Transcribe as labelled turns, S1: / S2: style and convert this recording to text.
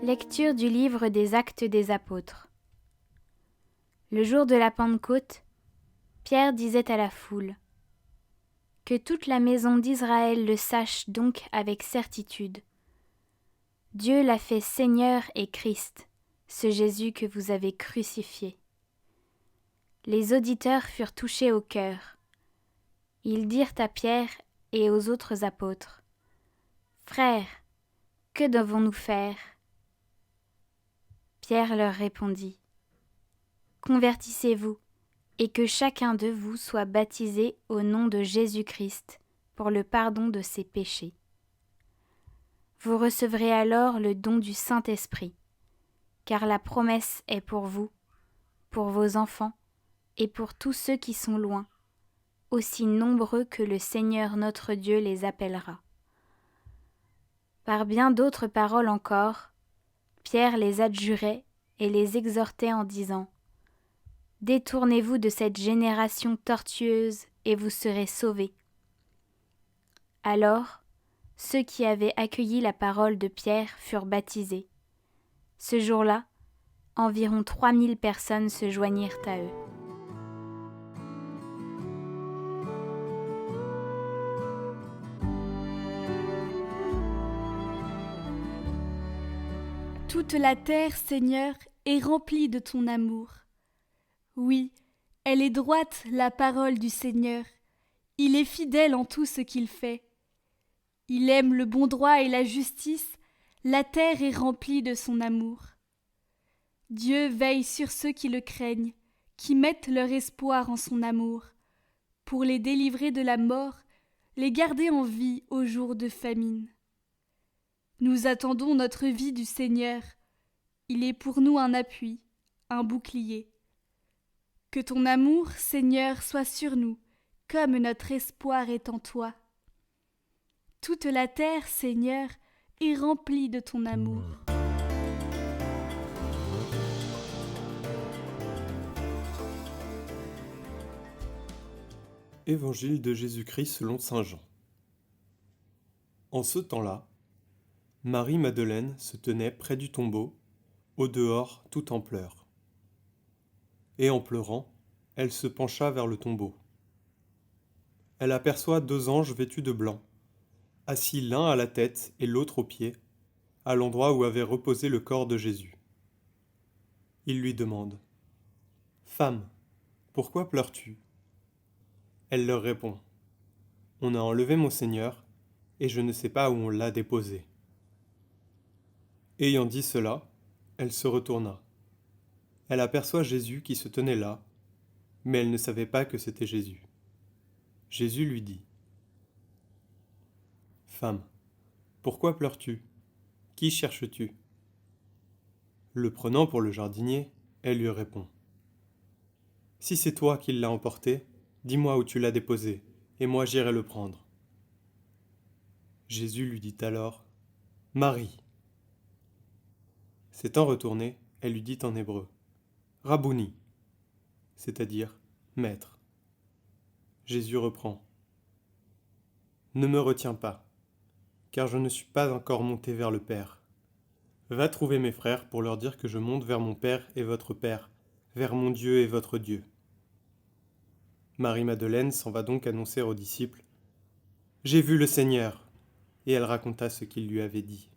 S1: Lecture du livre des Actes des Apôtres. Le jour de la Pentecôte, Pierre disait à la foule : « Que toute la maison d'Israël le sache donc avec certitude. Dieu l'a fait Seigneur et Christ, ce Jésus que vous avez crucifié. » Les auditeurs furent touchés au cœur. Ils dirent à Pierre et aux autres apôtres : « Frères, que devons-nous faire ?» Pierre leur répondit : « Convertissez-vous, et que chacun de vous soit baptisé au nom de Jésus-Christ pour le pardon de ses péchés. Vous recevrez alors le don du Saint-Esprit, car la promesse est pour vous, pour vos enfants et pour tous ceux qui sont loin, aussi nombreux que le Seigneur notre Dieu les appellera. » Par bien d'autres paroles encore, Pierre les adjurait et les exhortait en disant : « Détournez-vous de cette génération tortueuse et vous serez sauvés. » Alors, ceux qui avaient accueilli la parole de Pierre furent baptisés. Ce jour-là, environ 3000 personnes se joignirent à eux.
S2: Toute la terre, Seigneur, est remplie de ton amour. Oui, elle est droite, la parole du Seigneur. Il est fidèle en tout ce qu'il fait. Il aime le bon droit et la justice. La terre est remplie de son amour. Dieu veille sur ceux qui le craignent, qui mettent leur espoir en son amour, pour les délivrer de la mort, les garder en vie au jour de famine. Nous attendons notre vie du Seigneur. Il est pour nous un appui, un bouclier. Que ton amour, Seigneur, soit sur nous, comme notre espoir est en toi. Toute la terre, Seigneur, est remplie de ton amour.
S3: Évangile de Jésus-Christ selon saint Jean. En ce temps-là, Marie-Madeleine se tenait près du tombeau, au dehors tout en pleurs. Et en pleurant, elle se pencha vers le tombeau. Elle aperçoit 2 anges vêtus de blanc, assis l'un à la tête et l'autre aux pieds, à l'endroit où avait reposé le corps de Jésus. Ils lui demandent : « Femme, pourquoi pleures-tu » Elle leur répond : « On a enlevé mon Seigneur, et je ne sais pas où on l'a déposé. » Ayant dit cela, elle se retourna. Elle aperçoit Jésus qui se tenait là, mais elle ne savait pas que c'était Jésus. Jésus lui dit : « Femme, pourquoi pleures-tu ? Qui cherches-tu ? » Le prenant pour le jardinier, elle lui répond : « Si c'est toi qui l'as emporté, dis-moi où tu l'as déposé, et moi j'irai le prendre. » Jésus lui dit alors : « Marie. » S'étant retournée, elle lui dit en hébreu : « Rabouni », c'est-à-dire « Maître ». Jésus reprend : « Ne me retiens pas, car je ne suis pas encore monté vers le Père. Va trouver mes frères pour leur dire que je monte vers mon Père et votre Père, vers mon Dieu et votre Dieu. » Marie-Madeleine s'en va donc annoncer aux disciples : « J'ai vu le Seigneur !» Et elle raconta ce qu'il lui avait dit.